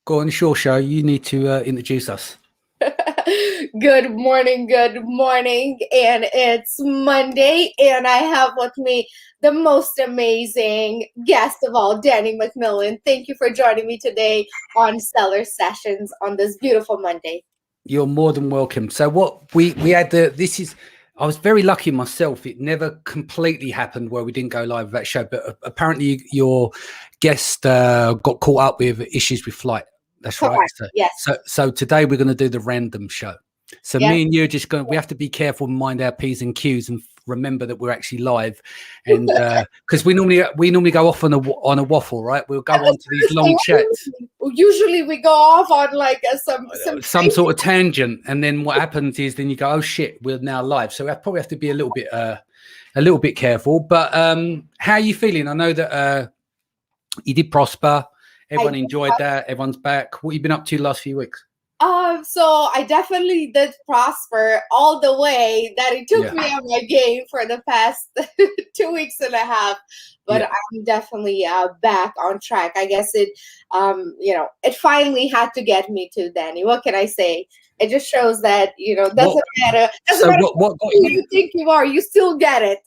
Go on, Sure Show. You need to introduce us. Good morning, and it's Monday, and I have with me the most amazing guest of all, Danny McMillan. Thank you for joining me today on Stellar Sessions on this beautiful Monday. You're more than welcome. So what we had this is, I was very lucky myself. It never completely happened where we didn't go live with that show, but apparently your guest got caught up with issues with flight. That's Correct. right. Yes. So today we're going to do the random show. So Yes. me and you are just going. We have to be careful and mind our P's and Q's and remember that we're actually live, and because we normally go off on a waffle, right? We'll go on to these long chats. Usually we go off on like some sort of tangent, and then what happens is then you go, oh shit, we're now live. So I probably have to be a little bit careful. But how are you feeling? I know that you did prosper. Everyone enjoyed that. Everyone's back. What have you been up to the last few weeks? So I definitely did prosper all the way that it took me on my game for the past 2 weeks and a half, but I'm definitely back on track. I guess it finally had to get me to Danny. What can I say? It just shows that, doesn't matter. Doesn't matter what you think you are, you still get it.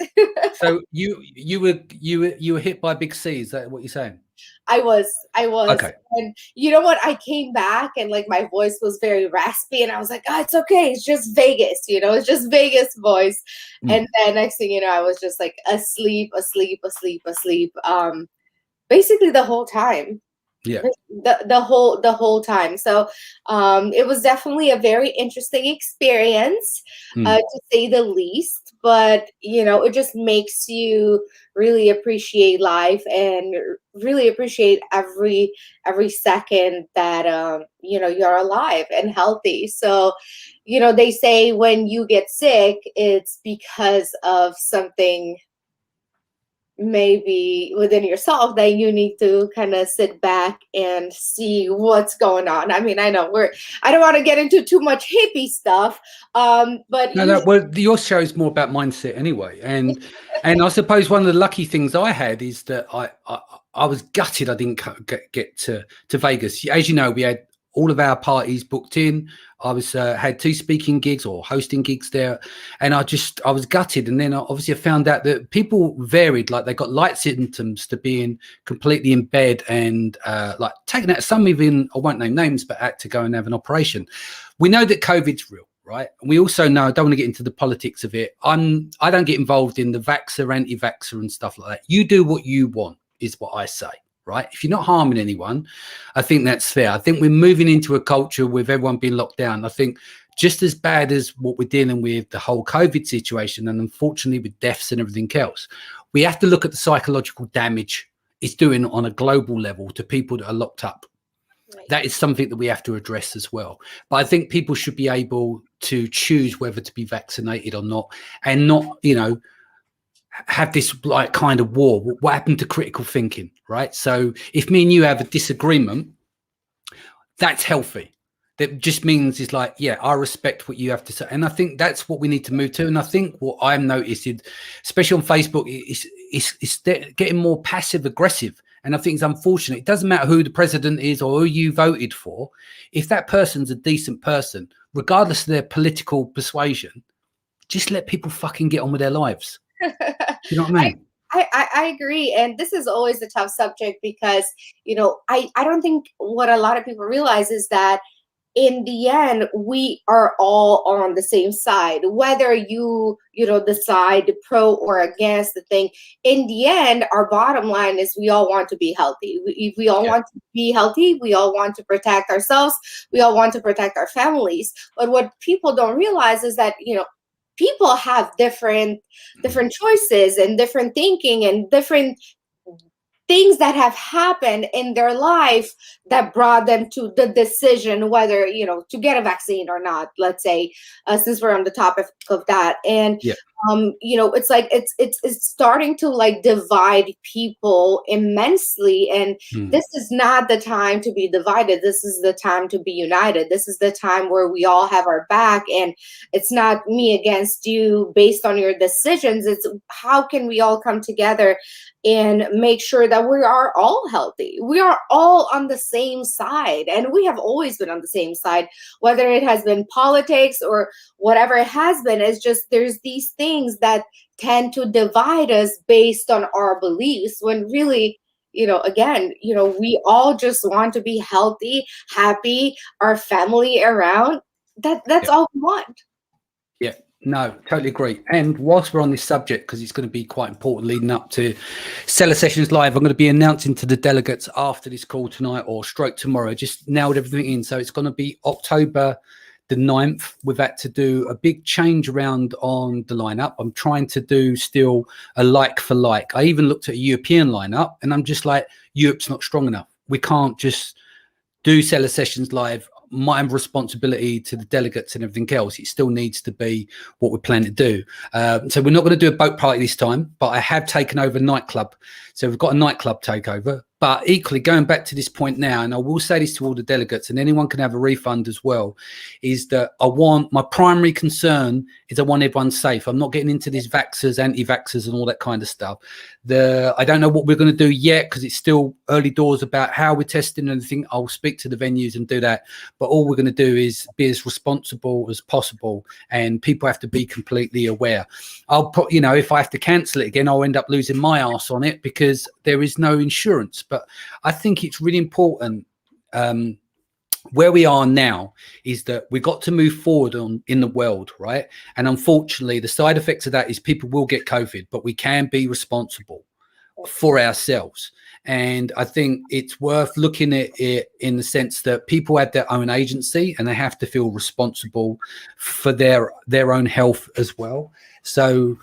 So you were hit by big C. Is that what you're saying? I was. Okay. And you know what? I came back and like my voice was very raspy and I was like, oh, it's okay. It's just Vegas, it's just Vegas voice. And then next thing you know, I was just like asleep. Basically the whole time. Yeah. The whole time. So it was definitely a very interesting experience, to say the least. But it just makes you really appreciate life and really appreciate every second that you're alive and healthy. So they say when you get sick, it's because of something maybe within yourself that you need to kind of sit back and see what's going on. I mean, I know I don't want to get into too much hippie stuff, but well, your show is more about mindset anyway, and I suppose one of the lucky things I had is that I was gutted I didn't get to Vegas. As you know, we had all of our parties booked in. I was had 2 speaking gigs or hosting gigs there, and I was gutted. And then I found out that people varied. Like they got light symptoms to being completely in bed and like taken out. Some even, I won't name names, but had to go and have an operation. We know that COVID's real, right? And we also know, I don't want to get into the politics of it. I don't get involved in the vaxxer, anti-vaxxer and stuff like that. You do what you want, is what I say. Right? If you're not harming anyone, I think that's fair. I think we're moving into a culture with everyone being locked down. I think just as bad as what we're dealing with, the whole COVID situation, and unfortunately with deaths and everything else, we have to look at the psychological damage it's doing on a global level to people that are locked up. Right. That is something that we have to address as well. But I think people should be able to choose whether to be vaccinated or not, and not, have this like kind of war. What happened to critical thinking, right? So if me and you have a disagreement, that's healthy. That just means it's like, yeah, I respect what you have to say. And I think that's what we need to move to. And I think what I'm noticing, especially on Facebook, is getting more passive aggressive. And I think it's unfortunate. It doesn't matter who the president is or who you voted for. If that person's a decent person, regardless of their political persuasion, just let people fucking get on with their lives. You know what I mean? I agree. And this is always a tough subject because, I don't think what a lot of people realize is that in the end, we are all on the same side, whether you decide pro or against the thing. In the end, our bottom line is we all want to be healthy. We all want to be healthy. We all want to protect ourselves. We all want to protect our families. But what people don't realize is that, people have different choices and different thinking and different things that have happened in their life that brought them to the decision whether, to get a vaccine or not, let's say, since we're on the topic of that. And It's like it's starting to like divide people immensely, and this is not the time to be divided. This is the time to be united. This is the time where we all have our back, and it's not me against you based on your decisions. It's how can we all come together and make sure that we are all healthy. We are all on the same side, and we have always been on the same side, whether it has been politics or whatever it has been. It's just there's these things that tend to divide us based on our beliefs, when really, again, we all just want to be healthy, happy, our family around. That's all we want. Yeah, no, totally agree. And whilst we're on this subject, because it's going to be quite important leading up to Seller Sessions Live, I'm going to be announcing to the delegates after this call tonight or stroke tomorrow. Just nailed everything in. So it's going to be October the 9th. We've had to do a big change around on the lineup. I'm trying to do still a like for like. I even looked at a European lineup, and I'm just like, Europe's not strong enough. We can't just do Seller Sessions Live. My responsibility to the delegates and everything else, it still needs to be what we plan to do. So we're not going to do a boat party this time, but I have taken over nightclub. So we've got a nightclub takeover. But equally, going back to this point now, and I will say this to all the delegates, and anyone can have a refund as well, is that my primary concern is I want everyone safe. I'm not getting into these vaxxers, anti-vaxxers and all that kind of stuff. I don't know what we're going to do yet, because it's still early doors about how we're testing and everything. I'll speak to the venues and do that. But all we're going to do is be as responsible as possible, and people have to be completely aware. I'll put, if I have to cancel it again, I'll end up losing my arse on it because there is no insurance. But I think it's really important. Where we are now is that we've got to move forward in the world, right? And unfortunately, the side effects of that is people will get COVID, but we can be responsible for ourselves. And I think it's worth looking at it in the sense that people have their own agency and they have to feel responsible for their own health as well. So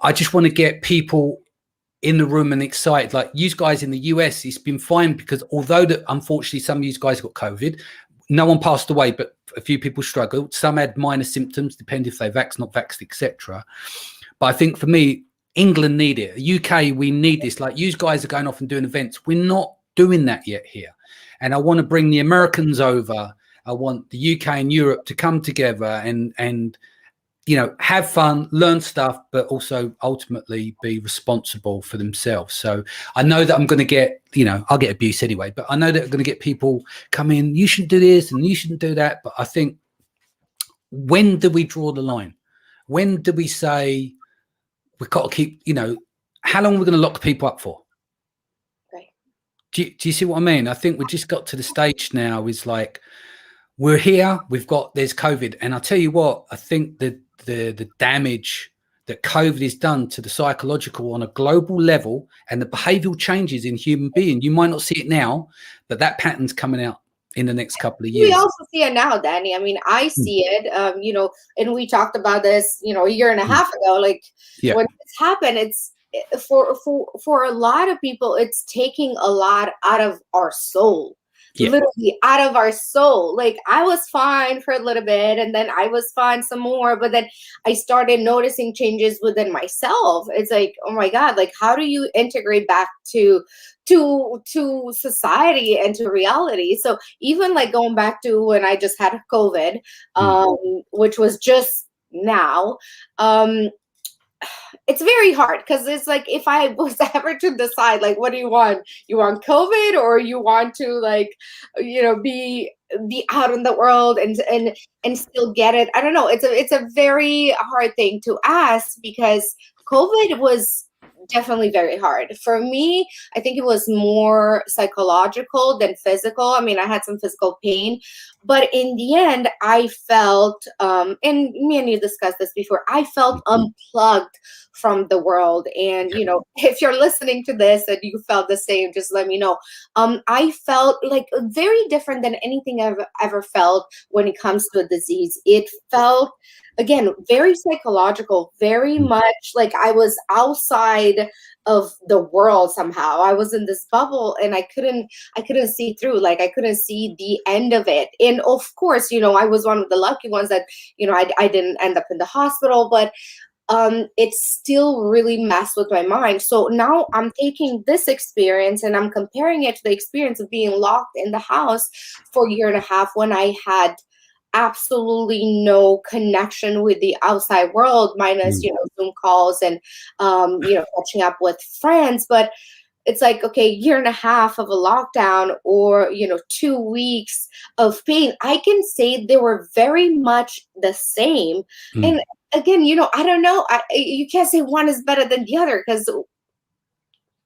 I just want to get people in the room and excited. Like you guys in the US, it's been fine because although that unfortunately some of you guys got COVID, no one passed away, but a few people struggled. Some had minor symptoms, depending if they vaxxed, not vaxxed, etc. But I think for me, England need it. UK, we need this. Like you guys are going off and doing events. We're not doing that yet here. And I want to bring the Americans over. I want the UK and Europe to come together and have fun, learn stuff, but also ultimately be responsible for themselves. So I know that I'm going to get, I'll get abuse anyway, but I know that I'm going to get people come in, you shouldn't do this and you shouldn't do that. But I think, when do we draw the line? When do we say we've got to keep, how long are we going to lock people up for? Right. Do you see what I mean? I think we just got to the stage now is like, we're here, there's COVID. And I'll tell you what, I think that the damage that COVID has done to the psychological on a global level and the behavioral changes in human beings, you might not see it now, but that pattern's coming out in the next couple of years. We also see it now, Danny. I mean, I see it, and we talked about this, a year and a half ago, like when this happened, it's for a lot of people, it's taking a lot out of our soul. Literally out of our soul. Like I was fine for a little bit and then I was fine some more, but then I started noticing changes within myself. It's like, oh my God, like how do you integrate back to society and to reality? So even like going back to when I just had COVID, which was just now, it's very hard because it's like if I was ever to decide, like, what do you want? You want COVID or you want to be out in the world and still get it? I don't know. It's a very hard thing to ask because COVID was definitely very hard. For me, I think it was more psychological than physical. I mean, I had some physical pain, but in the end, I felt, and me and you discussed this before, I felt unplugged from the world. And, if you're listening to this and you felt the same, just let me know. I felt like very different than anything I've ever felt when it comes to a disease. It felt, again, very psychological, very much like I was outside of the world somehow. I was in this bubble and I couldn't see through, like I couldn't see the end of it. And of course, I was one of the lucky ones that, I didn't end up in the hospital, but it still really messed with my mind. So now I'm taking this experience and I'm comparing it to the experience of being locked in the house for a year and a half when I had absolutely no connection with the outside world, minus, Zoom calls and, catching up with friends. But it's like, okay, year and a half of a lockdown or, 2 weeks of pain, I can say they were very much the same. And again, I don't know. You can't say one is better than the other because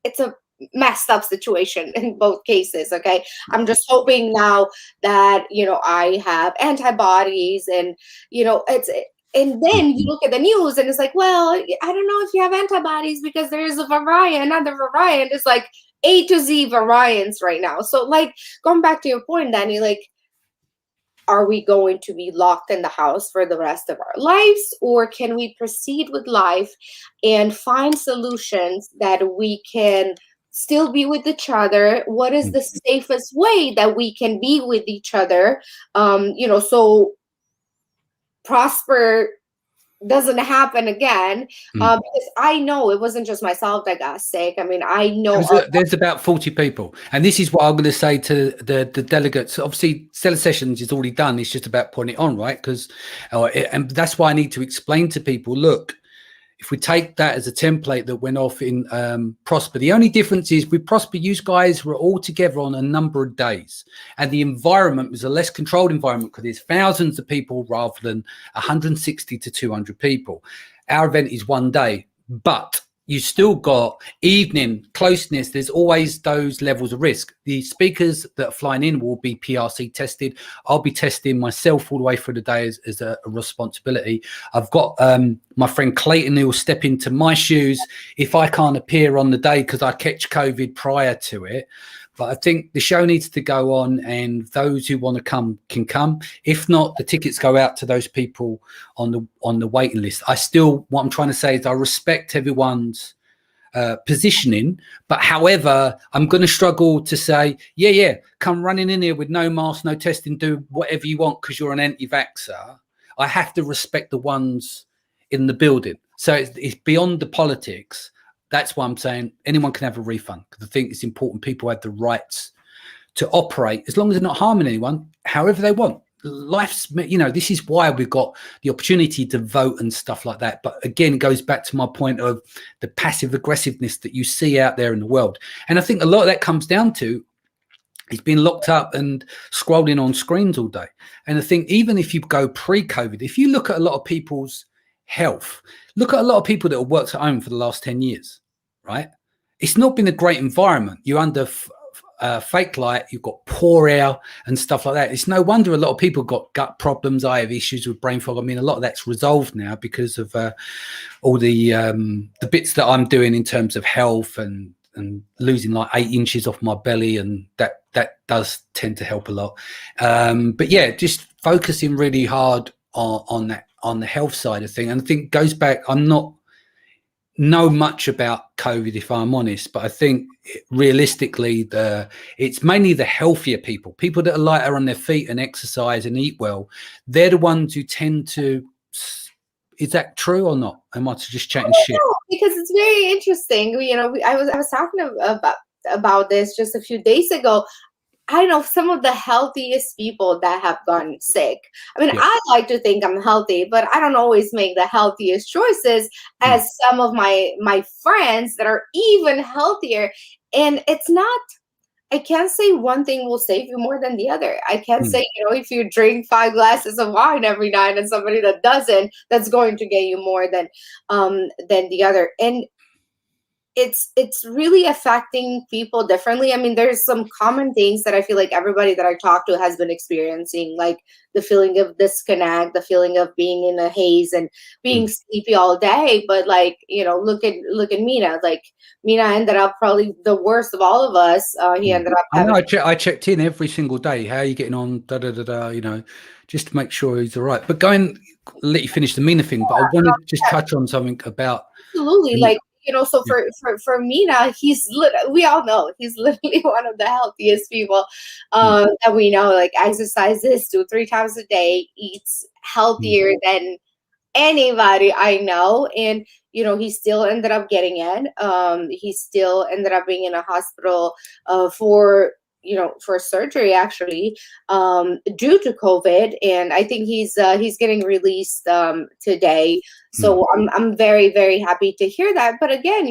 it's a messed up situation in both cases. Okay. I'm just hoping now that, I have antibodies and, and then you look at the news and it's like, well, I don't know if you have antibodies because there's a variant, another variant. It's like A to Z variants right now. So like going back to your point, Danny, like, are we going to be locked in the house for the rest of our lives, or can we proceed with life and find solutions that we can still be with each other? What is the safest way that we can be with each other? So prosper doesn't happen again, because I know it wasn't just myself that got sick. I mean, I know there's about 40 people, and this is what I'm going to say to the delegates. Obviously, Stellar Sessions is already done. It's just about putting it on, right? Because, and that's why I need to explain to people, look, if we take that as a template that went off in Prosper, the only difference is with Prosper, you guys were all together on a number of days, and the environment was a less controlled environment because there's thousands of people rather than 160 to 200 people. Our event is 1 day, but you still got evening closeness. There's always those levels of risk. The speakers that are flying in will be PRC tested. I'll be testing myself all the way through the day as a responsibility. I've got my friend Clayton who will step into my shoes if I can't appear on the day because I catch COVID prior to it. But I think the show needs to go on, and those who want to come can come. If not, the tickets go out to those people on the waiting list. What I'm trying to say is I respect everyone's positioning, but however, I'm going to struggle to say, yeah, come running in here with no mask, no testing, do whatever you want because you're an anti-vaxxer. I have to respect the ones in the building. So it's beyond the politics. That's why I'm saying anyone can have a refund, because I think it's important people have the rights to operate as long as they're not harming anyone, however they want. Life's, this is why we've got the opportunity to vote and stuff like that. But again, it goes back to my point of the passive aggressiveness that you see out there in the world. And I think a lot of that comes down to it's been locked up and scrolling on screens all day. And I think even if you go pre-COVID, if you look at a lot of people's health, look at a lot of people that have worked at home for the last 10 years, right? It's not been a great environment. You're under fake light, you've got poor air and stuff like that. It's no wonder a lot of people got gut problems. I have issues with brain fog. I mean, a lot of that's resolved now because of all the bits that I'm doing in terms of health and losing like 8 inches off my belly, and that does tend to help a lot. But yeah, just focusing really hard on that, on the health side of thing. And I think it goes back, I'm not know much about COVID, if I'm honest, but I think realistically it's mainly the healthier people that are lighter on their feet and exercise and eat well. They're the ones who tend to. Is that true or not? Am I just chatting shit? Because it's very interesting. I was talking about this just a few days ago. I know some of the healthiest people that have gotten sick. I mean, I like to think I'm healthy, but I don't always make the healthiest choices as some of my friends that are even healthier. And it's not, I can't say one thing will save you more than the other. I can't say, if you drink 5 glasses of wine every night and somebody that doesn't, that's going to get you more than the other. And it's really affecting people differently. I mean, there's some common things that I feel like everybody that I talk to has been experiencing, like the feeling of disconnect, the feeling of being in a haze and being sleepy all day. But like, look at Mina. Like Mina ended up probably the worst of all of us. He ended up having. I checked in every single day. How are you getting on? Just to make sure he's all right. But let you finish the Mina thing. But I want to just touch on something about. Absolutely, like. So for Mina, we all know he's literally one of the healthiest people that we know. Like exercises 2-3 times a day, eats healthier than anybody I know. And, he still ended up getting in. He still ended up being in a hospital for surgery, actually, due to COVID. And I think he's getting released today. So I'm very, very happy to hear that. But again,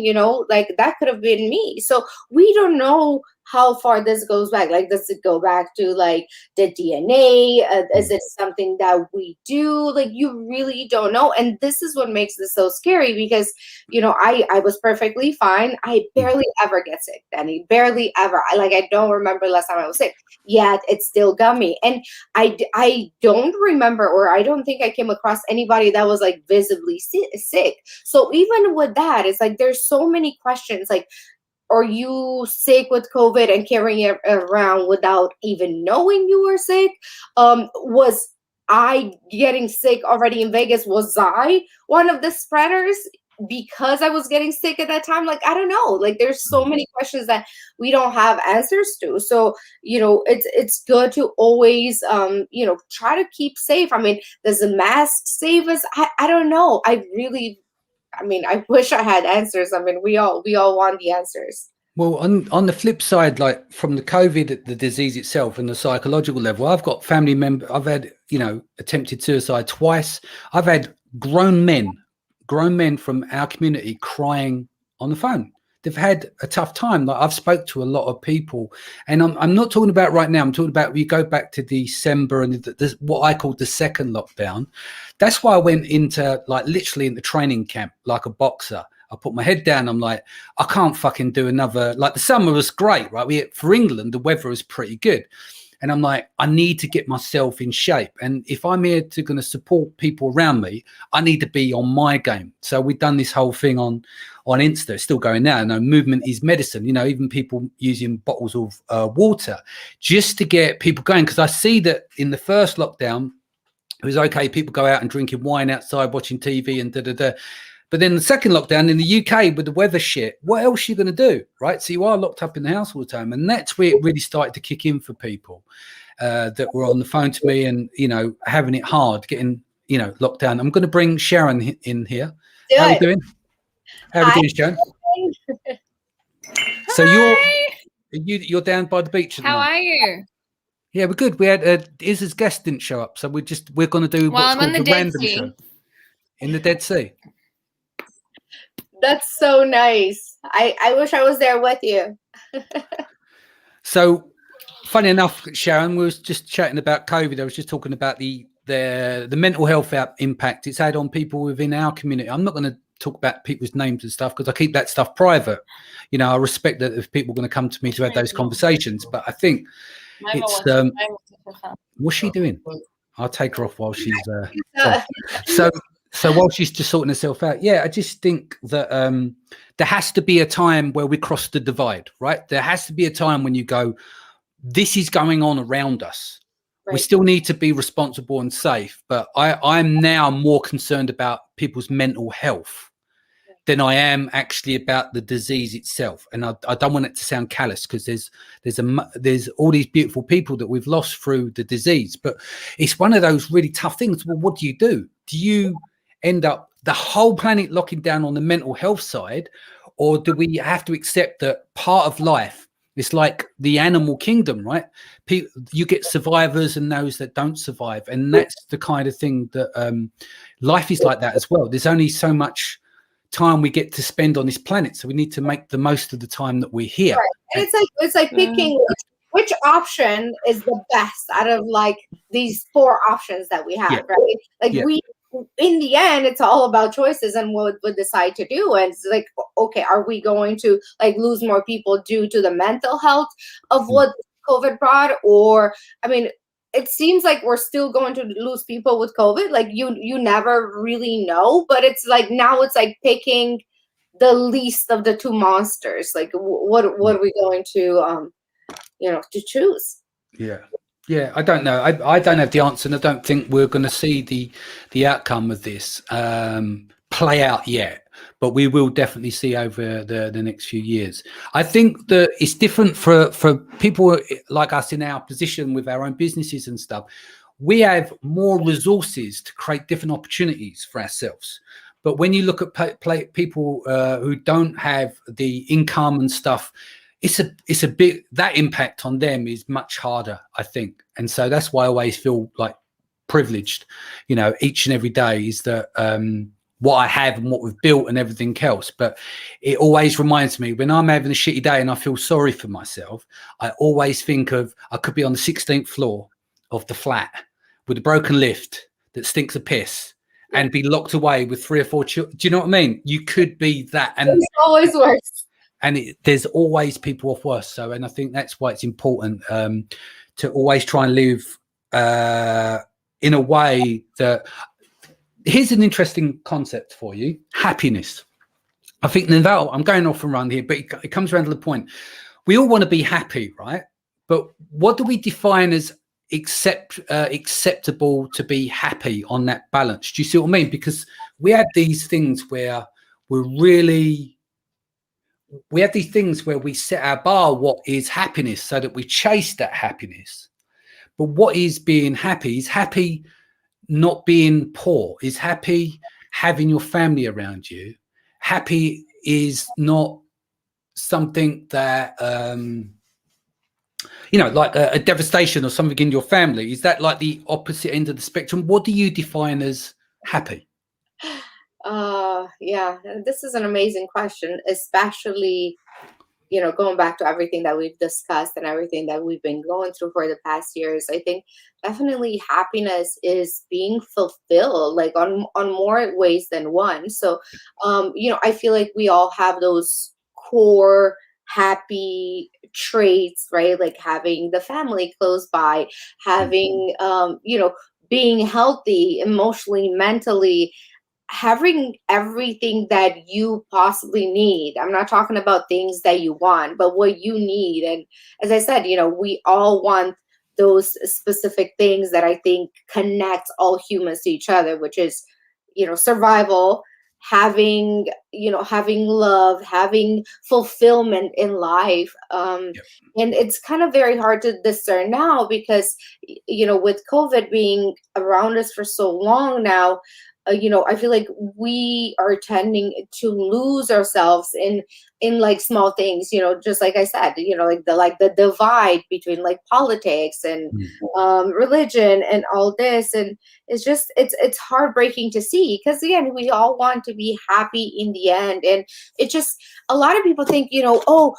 like that could have been me. So we don't know how far this goes back. Like, does it go back to like the DNA? Is it something that we do? Like, you really don't know. And this is what makes this so scary, because, I was perfectly fine. I barely ever get sick, Danny. Barely ever. I don't remember last time I was sick. Yet it still got me. And I don't remember, or I don't think I came across anybody that was like visibly sick. So even with that, it's like there's so many questions. Like, are you sick with COVID and carrying it around without even knowing you were sick? Was I getting sick already in Vegas? Was I one of the spreaders because I was getting sick at that time? Like, I don't know. Like, there's so many questions that we don't have answers to. So, it's good to always, try to keep safe. I mean, does the mask save us? I don't know. I wish I had answers. I mean, we all want the answers. Well, on the flip side, like from the COVID, the disease itself and the psychological level, I've got family members. I've had, attempted suicide twice. I've had grown men from our community crying on the phone. They've had a tough time. Like, I've spoke to a lot of people, and I'm not talking about right now. I'm talking about, we go back to December and what I call the second lockdown. That's why I went into literally into training camp like a boxer. I put my head down. I'm like, I can't fucking do another. Like, the summer was great, right? For England, the weather was pretty good. And I'm like, I need to get myself in shape. And if I'm here to going to support people around me, I need to be on my game. So we've done this whole thing on Insta. It's still going now. Movement is medicine. Even people using bottles of water just to get people going. Because I see that in the first lockdown, it was okay. People go out and drinking wine outside, watching TV and da-da-da. But then the second lockdown in the UK with the weather shit, what else are you going to do, right? So you are locked up in the house all the time. And that's where it really started to kick in for people that were on the phone to me and, having it hard, getting, locked down. I'm going to bring Sharon in here. How are you doing? How are you doing, Sharon? So you're down by the beach at the moment. How are you? Yeah, we're good. We had Iz's guest didn't show up, so we're going to do what's called the random show in the Dead Sea. That's so nice. I wish I was there with you. So, funny enough, Sharon, we was just chatting about COVID. I was just talking about the mental health impact it's had on people within our community. I'm not going to talk about people's names and stuff because I keep that stuff private. I respect that if people are going to come to me to have those conversations, but I think it's what's she doing? I'll take her off while she's so while she's just sorting herself out. Yeah, I just think that there has to be a time where we cross the divide, right? There has to be a time when you go, this is going on around us. Right. We still need to be responsible and safe, but I'm now more concerned about people's mental health than I am actually about the disease itself. And I don't want it to sound callous because there's all these beautiful people that we've lost through the disease, but it's one of those really tough things. Well, what do? Do you end up the whole planet locking down on the mental health side, or do we have to accept that part of life is like the animal kingdom, right? You get survivors and those that don't survive, and that's the kind of thing that life is like that as well. There's only so much time we get to spend on this planet, so we need to make the most of the time that we're here. Right. And it's like picking which option is the best out of like these 4 options that we have, right? Like we, in the end, it's all about choices and what we decide to do. And it's like, okay, are we going to like lose more people due to the mental health of what COVID brought? Or, I mean, it seems like we're still going to lose people with COVID. Like you never really know, but it's like, now it's like picking the least of the 2 monsters. Like what are we going to, to choose? Yeah, I don't know. I don't have the answer, and I don't think we're going to see the outcome of this play out yet. But we will definitely see over the next few years. I think that it's different for people like us in our position with our own businesses and stuff. we have more resources to create different opportunities for ourselves. But when you look at people who don't have the income and stuff, it's a bit, that impact on them is much harder, I think. And so that's why I always feel like privileged, you know, each and every day, is that what I have and what we've built and everything else. But it always reminds me, when I'm having a shitty day and I feel sorry for myself, I always think of, I could be on the 16th floor of the flat with a broken lift that stinks of piss and be locked away with 3 or 4 children. Do you know what I mean? You could be that. And it's always worse. And there's always people off worse. So, and I think that's why it's important to always try and live in a way that, here's an interesting concept for you: happiness. I think that I'm going off and around here, but it comes around to the point. We all want to be happy, right? But what do we define as acceptable to be happy on that balance? Do you see what I mean? Because we have these things where we have these things where we set our bar, what is happiness, so that we chase that happiness. But what is being happy? Is happy not being poor? Is happy having your family around you? Happy is not something that, you know, like a devastation or something in your family. Is that like the opposite end of the spectrum? What do you define as happy? Yeah, this is an amazing question, especially, you know, going back to everything that we've discussed and everything that we've been going through for the past years. I think definitely happiness is being fulfilled, like on more ways than one. So, you know, I feel like we all have those core happy traits, right? Like having the family close by, having, you know, being healthy emotionally, mentally, having everything that you possibly need. I'm not talking about things that you want, but what you need. And as I said, you know, we all want those specific things that I think connect all humans to each other, which is, you know, survival, having, you know, having love, having fulfillment in life. And it's kind of very hard to discern now because, you know, with COVID being around us for so long now, you know, I feel like we are tending to lose ourselves in like small things, you know, just like I said, you know, like the divide between like politics and religion and all this. And it's just, it's heartbreaking to see, because again, we all want to be happy in the end. And it just, a lot of people think, you know, oh,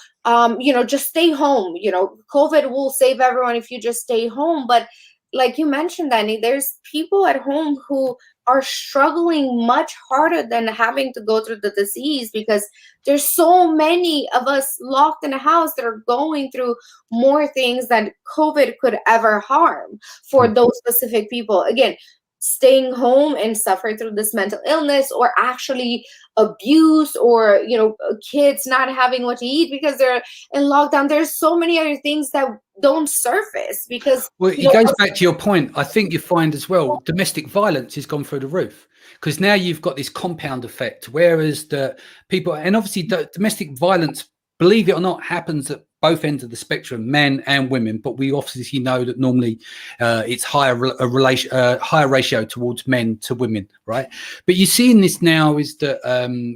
you know, just stay home, you know, COVID will save everyone if you just stay home. But like you mentioned, Danny, there's people at home who are struggling much harder than having to go through the disease, because there's so many of us locked in a house that are going through more things than COVID could ever harm for those specific people. Again, staying home and suffering through this mental illness, or actually abuse, or, you know, kids not having what to eat because they're in lockdown. There's so many other things that don't surface because, well, it goes back to your point. I think you find as well, domestic violence has gone through the roof, because now you've got this compound effect, whereas the people, and obviously domestic violence, believe it or not, happens at both ends of the spectrum, men and women. But we obviously know that normally it's higher ratio towards men to women, right? But you're seeing this now is that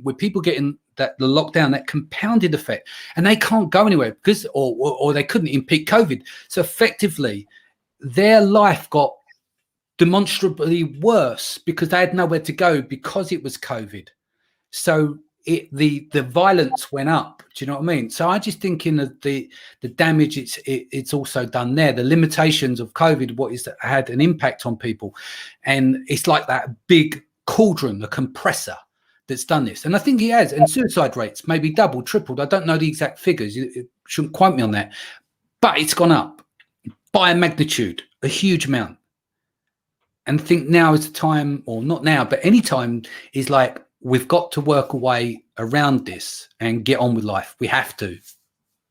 with people getting that the lockdown, that compounded effect, and they can't go anywhere because, or they couldn't in peak COVID. So effectively, their life got demonstrably worse because they had nowhere to go because it was COVID. So the violence went up. Do you know what I mean? So I just thinking of the damage it's also done there, the limitations of COVID, what is that had an impact on people. And it's like that big cauldron, the compressor that's done this. And I think he has. And suicide rates maybe doubled, tripled. I don't know the exact figures. You shouldn't quote me on that. But it's gone up by a magnitude, a huge amount. And I think now is the time, or not now, but any time, is like, we've got to work a way around this and get on with life. We have to.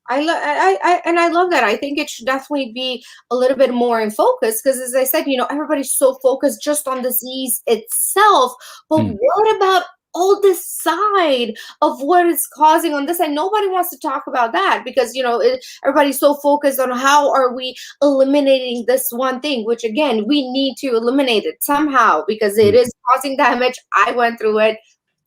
I love that. I think it should definitely be a little bit more in focus, because as I said, you know, everybody's so focused just on disease itself. But what about all this side of what is causing on this, and nobody wants to talk about that because everybody's so focused on how are we eliminating this one thing, which again we need to eliminate it somehow because it is causing damage. I went through it.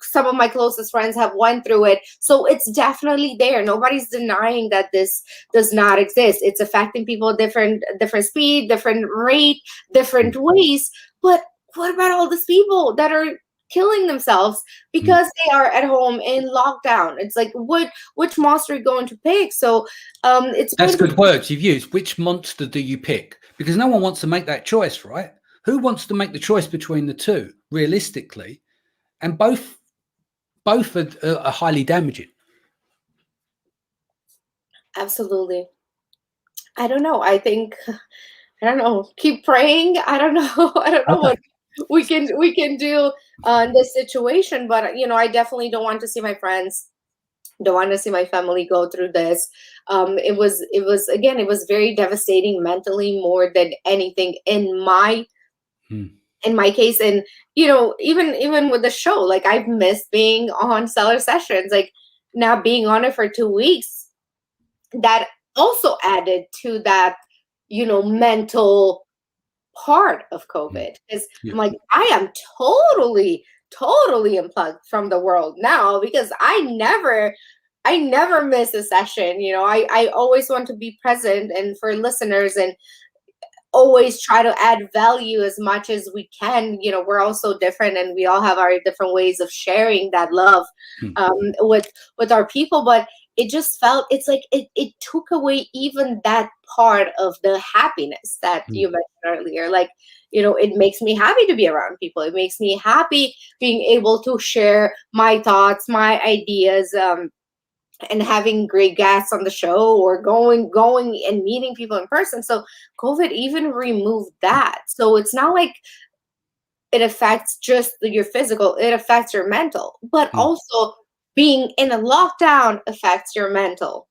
Some of my closest friends have went through it, so it's definitely there. Nobody's denying that this does not exist. It's affecting people different speed, different rate, different ways. But what about all these people that are killing themselves because they are at home in lockdown? It's like, which monster are you going to pick? So that's good words you've used. Which monster do you pick? Because no one wants to make that choice, right? Who wants to make the choice between the two realistically? And both are highly damaging. Absolutely. I don't know. I think, I don't know, keep praying. I don't know. I don't know what we can do in this situation, but I definitely don't want to see my friends, don't want to see my family go through this. It was very devastating mentally, more than anything in my case. And even with the show, like, I've missed being on Stellar Sessions, like now being on it for 2 weeks, that also added to that mental part of COVID, because I'm like, I am totally unplugged from the world now, because I never miss a session. I always want to be present and for listeners, and always try to add value as much as we can. We're all so different, and we all have our different ways of sharing that love with our people. But it just felt, it's like it took away even that part of the happiness that you mentioned earlier. Like, it makes me happy to be around people. It makes me happy being able to share my thoughts, my ideas, and having great guests on the show, or going and meeting people in person. So COVID even removed that. So it's not like it affects just your physical, it affects your mental, but also being in a lockdown affects your mental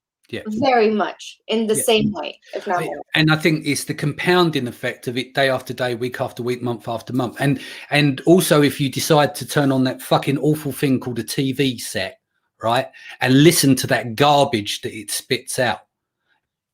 very much in the same way, if not more. And I think it's the compounding effect of it, day after day, week after week, month after month. And also, if you decide to turn on that fucking awful thing called a TV set, right, and listen to that garbage that it spits out,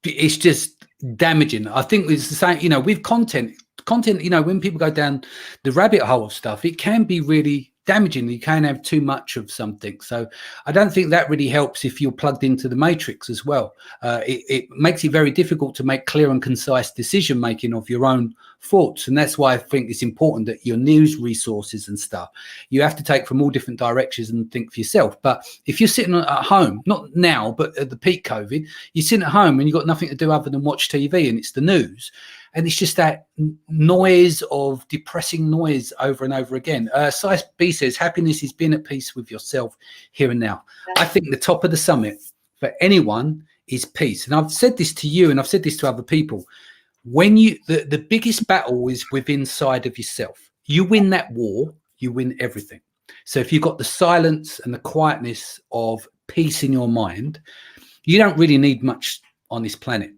it's just damaging. I think it's the same, with content, when people go down the rabbit hole of stuff, it can be really damaging. You can have too much of something. So I don't think that really helps if you're plugged into the matrix as well. It makes it very difficult to make clear and concise decision making of your own thoughts. And that's why I think it's important that your news resources and stuff, you have to take from all different directions and think for yourself. But if you're sitting at home, not now, but at the peak COVID, you're sitting at home and you've got nothing to do other than watch TV, and it's the news. And it's just that noise of depressing noise over and over again. Size B says, happiness is being at peace with yourself here and now. I think the top of the summit for anyone is peace. And I've said this to you, and I've said this to other people. When the biggest battle is within inside of yourself. You win that war, you win everything. So if you've got the silence and the quietness of peace in your mind, you don't really need much on this planet.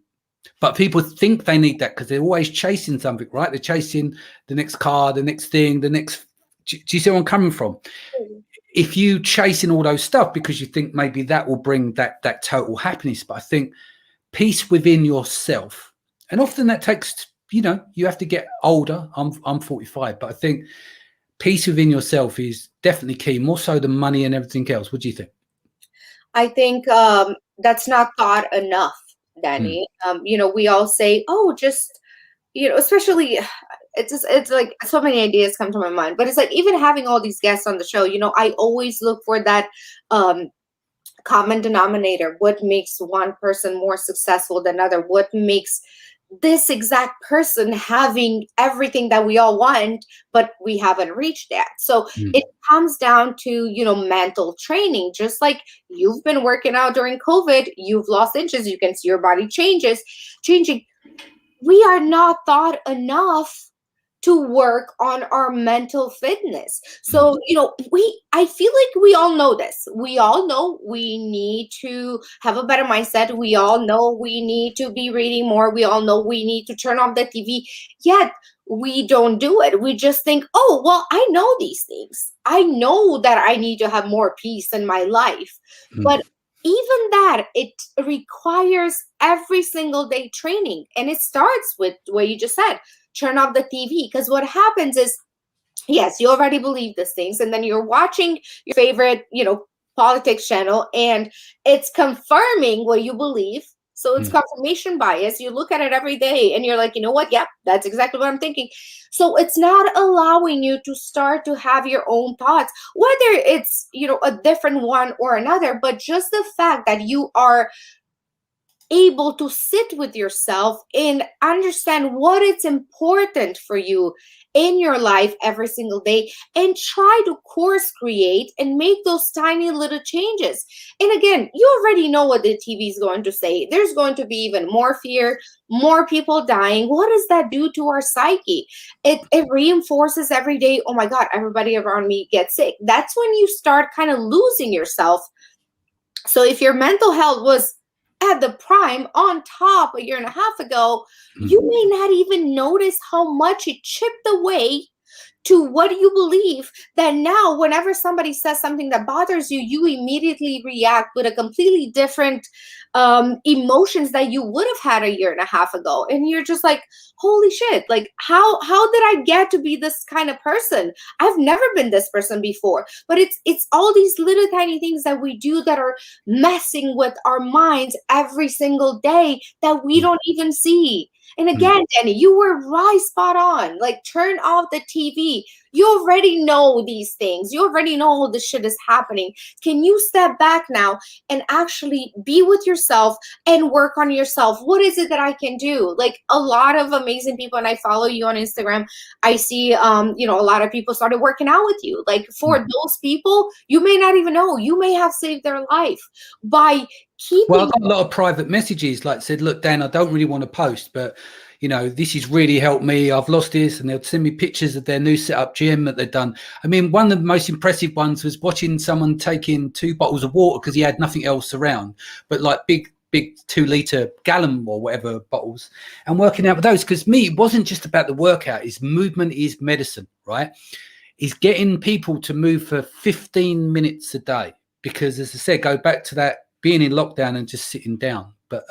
But people think they need that because they're always chasing something, right? They're chasing the next car, the next thing, the next. Do you see where I'm coming from? If you chasing all those stuff because you think maybe that will bring that total happiness, but I think peace within yourself, and often that takes, you have to get older. I'm 45, but I think peace within yourself is definitely key, more so than money and everything else. What do you think? I think that's not thought enough, Danny. We all say, oh, just, especially, it's like so many ideas come to my mind, but it's like, even having all these guests on the show, I always look for that common denominator. What makes one person more successful than another? What makes this exact person having everything that we all want, but we haven't reached that? So it comes down to, mental training. Just like you've been working out during COVID, you've lost inches, you can see your body changing. We are not taught enough to work on our mental fitness. So, I feel like we all know this. We all know we need to have a better mindset. We all know we need to be reading more. We all know we need to turn off the TV. Yet we don't do it. We just think, oh, well, I know these things. I know that I need to have more peace in my life. But even that, it requires every single day training. And it starts with what you just said, turn off the TV. Because what happens is, yes, you already believe these things. And then you're watching your favorite, politics channel, and it's confirming what you believe. So it's confirmation bias. You look at it every day and you're like, you know what? Yep, that's exactly what I'm thinking. So it's not allowing you to start to have your own thoughts, whether it's, a different one or another, but just the fact that you are able to sit with yourself and understand what is important for you in your life every single day, and try to course create and make those tiny little changes. And again, you already know what the TV is going to say. There's going to be even more fear, more people dying. What does that do to our psyche? It reinforces every day, oh my God, everybody around me gets sick. That's when you start kind of losing yourself. So if your mental health was at the prime on top a year and a half ago, you may not even notice how much it chipped away to what you believe, that now whenever somebody says something that bothers you, you immediately react with a completely different emotions that you would have had a year and a half ago. And you're just like, holy shit, like how did I get to be this kind of person? I've never been this person before. But it's all these little tiny things that we do that are messing with our minds every single day that we don't even see. And again, Danny, you were right, spot on. Like, turn off the TV. You already know these things. You already know all this shit is happening. Can you step back now and actually be with yourself and work on yourself? What is it that I can do? Like, a lot of amazing people, and I follow you on Instagram. I see, a lot of people started working out with you. Like, for those people, you may not even know. You may have saved their life by keeping. Well, I got a lot of private messages, like said, look, Dan, I don't really want to post, but this has really helped me. I've lost this. And they'll send me pictures of their new setup gym that they've done. I mean, one of the most impressive ones was watching someone taking 2 bottles of water because he had nothing else around, but like big 2-liter gallon or whatever bottles, and working out with those. Because me, it wasn't just about the workout. It's movement is medicine, right? Is getting people to move for 15 minutes a day. Because as I said, go back to that being in lockdown and just sitting down. But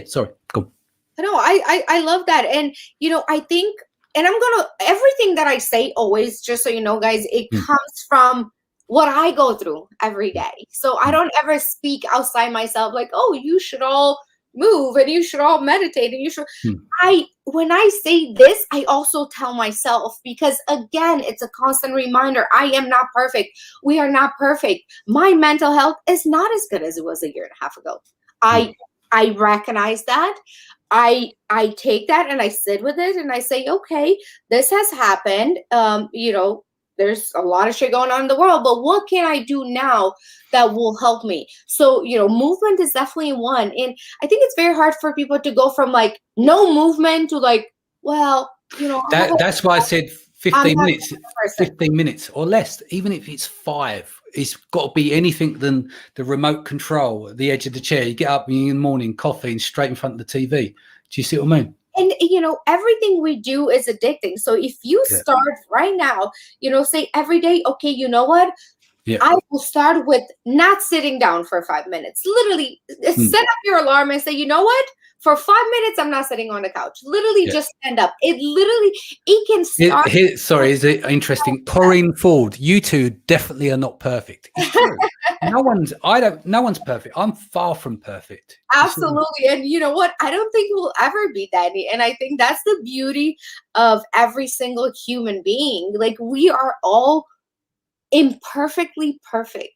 sorry, go on. No, I love that. And, I think, and everything that I say always, just so you know, guys, it comes from what I go through every day. So I don't ever speak outside myself like, oh, you should all move and you should all meditate and you should. When I say this, I also tell myself, because again, it's a constant reminder. I am not perfect. We are not perfect. My mental health is not as good as it was a year and a half ago. I recognize that. I take that and I sit with it and I say, okay, this has happened. There's a lot of shit going on in the world, but what can I do now that will help me? So, movement is definitely one. And I think it's very hard for people to go from like no movement to like, well, that's why I said 15 minutes or less, even if it's 5. It's got to be anything than the remote control at the edge of the chair. You get up in the morning, coffee, and straight in front of the TV. Do you see what I mean? And, everything we do is addicting. So if you start right now, say every day, okay, you know what? Yeah. I will start with not sitting down for 5 minutes. Literally set up your alarm and say, you know what? For 5 minutes, I'm not sitting on the couch. Literally just stand up. It can start. Is it interesting? Corinne Ford, you two definitely are not perfect. It's true. No one's perfect. I'm far from perfect. Absolutely. And you know what? I don't think we'll ever be that. And I think that's the beauty of every single human being. Like, we are all imperfectly perfect.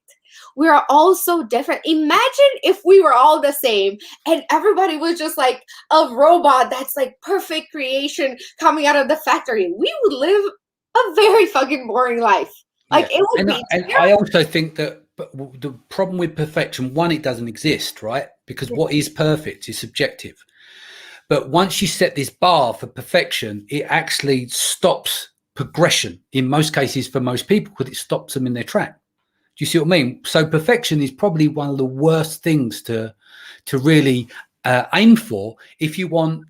We are all so different. Imagine if we were all the same and everybody was just like a robot that's like perfect creation coming out of the factory. We would live a very fucking boring life. Like, it would be. And I also think that the problem with perfection, one, it doesn't exist, right? Because what is perfect is subjective. But once you set this bar for perfection, it actually stops progression in most cases for most people, because it stops them in their track. Do you see what I mean? So perfection is probably one of the worst things to really aim for if you want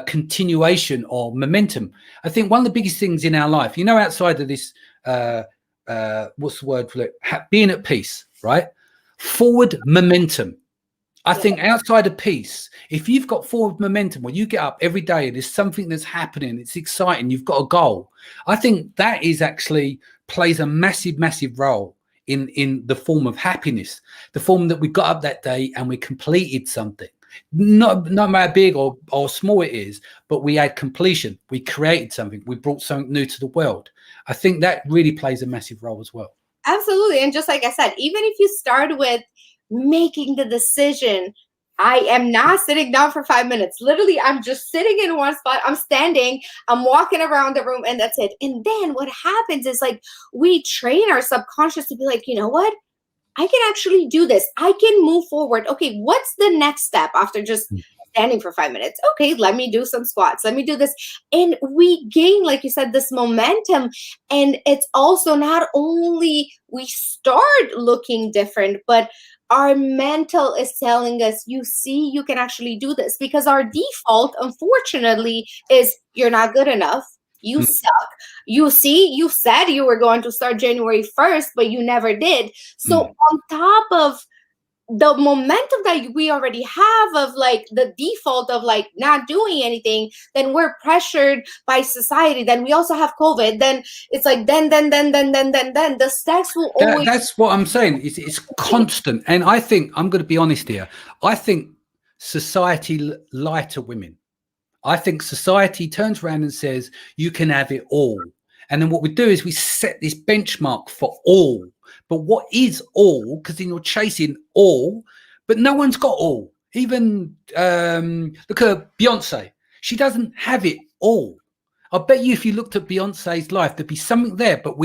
continuation or momentum. I think one of the biggest things in our life, outside of this, what's the word for it? Being at peace, right? Forward momentum. I think outside of peace, if you've got forward momentum, when you get up every day, there's something that's happening, it's exciting, you've got a goal. I think that is actually plays a massive, massive role in the form of happiness, the form that we got up that day and we completed something. Not matter big or small it is, but we had completion. We created something. We brought something new to the world. I think that really plays a massive role as well. Absolutely. And just like I said, even if you start with making the decision, I am not sitting down for 5 minutes. Literally, I'm just sitting in one spot. I'm standing, I'm walking around the room, and that's it. And then what happens is, like, we train our subconscious to be like, you know what? I can actually do this. I can move forward. Okay, what's the next step after just standing for 5 minutes? Okay, let me do some squats. Let me do this. And we gain, like you said, this momentum. And it's also not only we start looking different, but our mental is telling us, you see, you can actually do this. Because our default, unfortunately, is you're not good enough. You suck. You see, you said you were going to start January 1st, but you never did. So on top of the momentum that we already have of, like, the default of, like, not doing anything, then we're pressured by society. Then we also have COVID. Then it's like, then the steps will always. That's what I'm saying. It's constant. And I think, I'm going to be honest here, I think society lie to women. I think society turns around and says, you can have it all. And then what we do is we set this benchmark for all. But what is all? Because then you're chasing all, but no one's got all. Even look at Beyonce. She doesn't have it all. I bet you if you looked at Beyonce's life, there'd be something there. But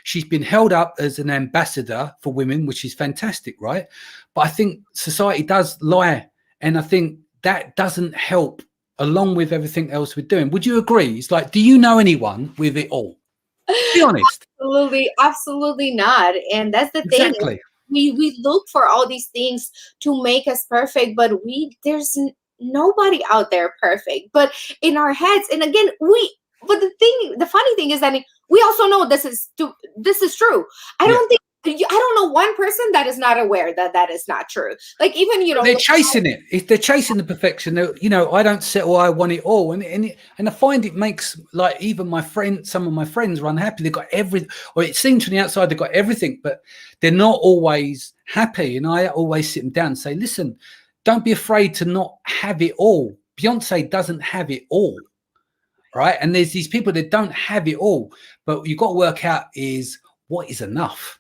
she's been held up as an ambassador for women, which is fantastic, right? But I think society does lie. And I think that doesn't help along with everything else we're doing. Would you agree? It's like, do you know anyone with it all? Be honest. Absolutely not. And that's the thing. Exactly. We look for all these things to make us perfect, but there's nobody out there perfect. But in our heads, and again, the funny thing is that we also know this is true. I don't know one person that is not aware that is not true. Like, even, they're chasing it. If they're chasing the perfection, I don't settle. I want it all, and I find it makes, like, even some of my friends are unhappy. They've got everything, or it seems from the outside they've got everything, but they're not always happy. And I always sit them down and say, listen, don't be afraid to not have it all. Beyonce doesn't have it all, right? And there's these people that don't have it all, but you've got to work out is what is enough.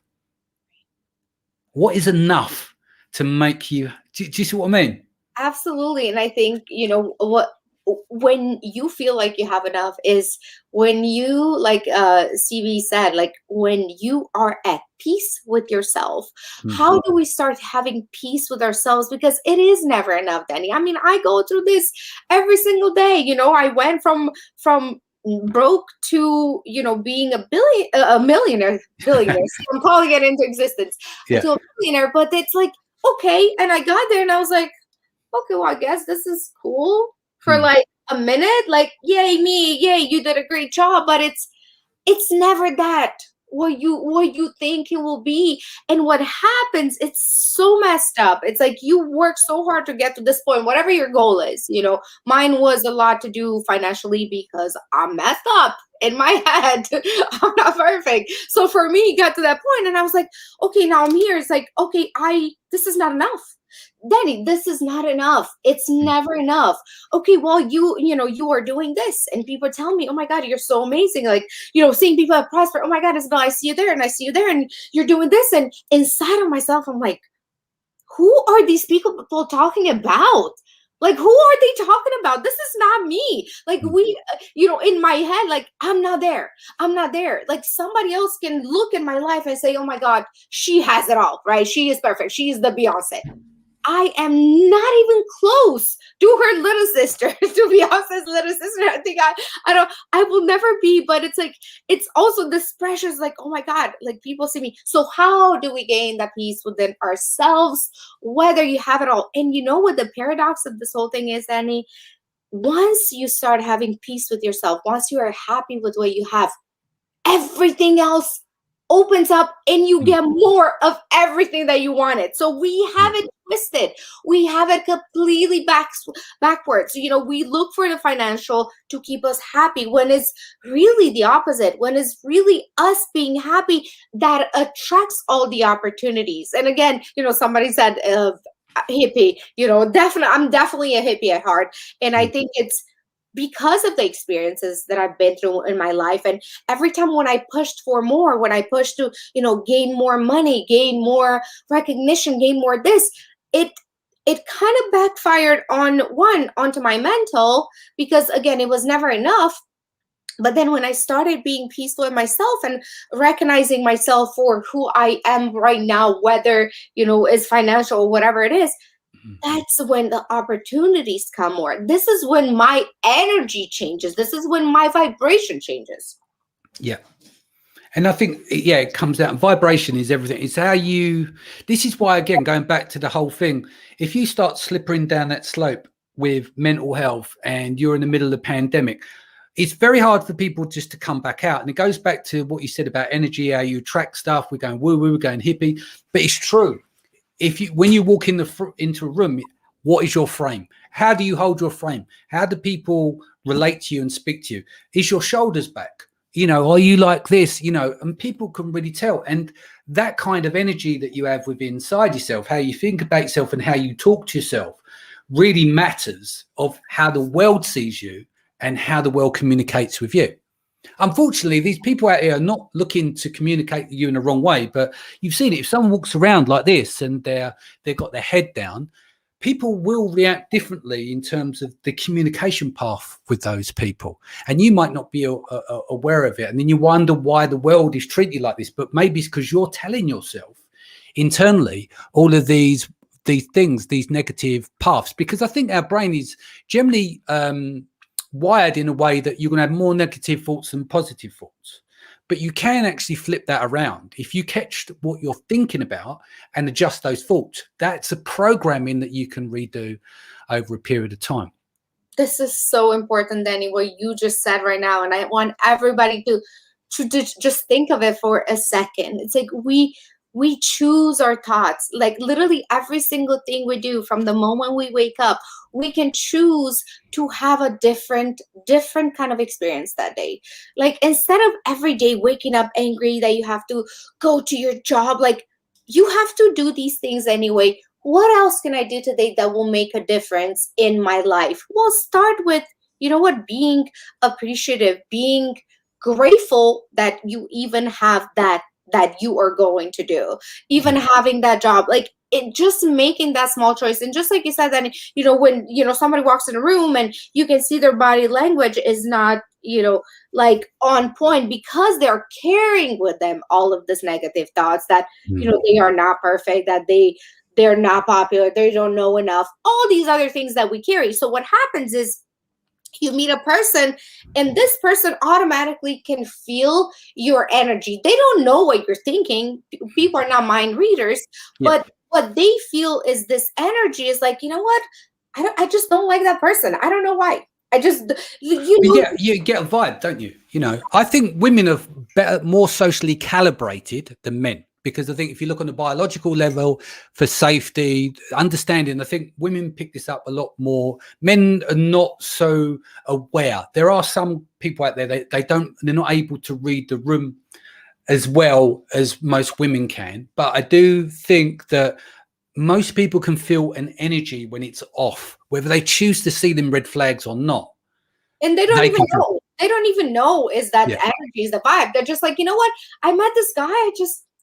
What is enough to make you? Do you see what I mean? Absolutely. And I think, when you feel like you have enough is when you, like CV said, like, when you are at peace with yourself. How do we start having peace with ourselves? Because it is never enough, Danny. I mean, I go through this every single day. I went from broke to being a millionaire. So I'm calling it into existence to a millionaire. But it's like, okay, and I got there and I was like, okay, well, I guess this is cool for like a minute. Like, yay me, yay, you did a great job. But it's never that what you think it will be. And what happens, it's so messed up. It's like you work so hard to get to this point, whatever your goal is. Mine was a lot to do financially because I'm messed up in my head. I'm not perfect. So for me, it got to that point and I was like, okay, now I'm here. It's like, okay, this is not enough. Danny, this is not enough. It's never enough. Okay, well, you are doing this, and people tell me, oh my God, you're so amazing. Like, seeing people at prosper, oh my God, Isabel, I see you there, and I see you there, and you're doing this. And inside of myself, I'm like, who are these people talking about? Like, who are they talking about? This is not me. Like, in my head, like, I'm not there. I'm not there. Like, somebody else can look at my life and say, oh my God, she has it all, right? She is perfect. She is the Beyonce. I am not even close to her little sister, to be Beyonce's little sister. I think I will never be, but it's like, it's also this pressure is like, oh my God, like people see me. So how do we gain that peace within ourselves, whether you have it all? And you know what the paradox of this whole thing is, Annie? Once you start having peace with yourself, once you are happy with what you have, everything else opens up and you get more of everything that you wanted. So we have it twisted. We have it completely backwards. You know, we look for the financial to keep us happy when it's really the opposite, when it's really us being happy that attracts all the opportunities. And again, you know, somebody said, hippie, you know, I'm definitely a hippie at heart. And I think it's because of the experiences that I've been through in my life. And every time when I pushed for more, when I pushed to, you know, gain more money, gain more recognition, gain more this, it kind of backfired onto my mental, because again, it was never enough. But then when I started being peaceful with myself and recognizing myself for who I am right now, whether, you know, is financial or whatever it is, that's when the opportunities come more. This is when my energy changes. This is when my vibration changes. Yeah. And I think, yeah, it comes out. Vibration is everything. It's how this is why, again, going back to the whole thing, if you start slipping down that slope with mental health and you're in the middle of the pandemic, it's very hard for people just to come back out. And it goes back to what you said about energy, how you attract stuff. We're going woo-woo, we're going hippie, but it's true. When you walk into a room, what is your frame? How do you hold your frame? How do people relate to you and speak to you? Is your shoulders back? You know, are you like this? You know, and people can really tell. And that kind of energy that you have within inside yourself, how you think about yourself and how you talk to yourself, really matters of how the world sees you and how the world communicates with you. Unfortunately, these people out here are not looking to communicate with you in the wrong way, but you've seen it. If someone walks around like this and they've got their head down, people will react differently in terms of the communication path with those people. And you might not be aware of it. And then you wonder why the world is treating you like this, but maybe it's because you're telling yourself internally all of these things, these negative paths, because I think our brain is generally wired in a way that you're going to have more negative thoughts than positive thoughts. But you can actually flip that around. If you catch what you're thinking about and adjust those thoughts, that's a programming that you can redo over a period of time. This is so important, Danny, what you just said right now. And I want everybody to just think of it for a second. It's like we choose our thoughts. Like literally every single thing we do from the moment we wake up, we can choose to have a different kind of experience that day. Like instead of every day waking up angry that you have to go to your job, like you have to do these things anyway. What else can I do today that will make a difference in my life? Well, start with, you know what, being appreciative, being grateful that you even have that you are going to do, even having that job, like it, just making that small choice. And just like you said, that, you know, when, you know, somebody walks in a room and you can see their body language is not, you know, like on point, because they're carrying with them all of this negative thoughts that, you know, they are not perfect, that they're not popular, they don't know enough, all these other things that we carry. So what happens is, you meet a person and this person automatically can feel your energy. They don't know what you're thinking. People are not mind readers, but what they feel is this energy is like, you know what? I just don't like that person. I don't know why. I just, you know. Yeah, you get a vibe, don't you? You know, I think women are more socially calibrated than men. Because I think if you look on the biological level for safety, understanding, I think women pick this up a lot more. Men are not so aware. There are some people out there, they're not able to read the room as well as most women can. But I do think that most people can feel an energy when it's off, whether they choose to see them red flags or not. And they don't even know. They don't even know is that the energy, is the vibe. They're just like, you know what? I met this guy.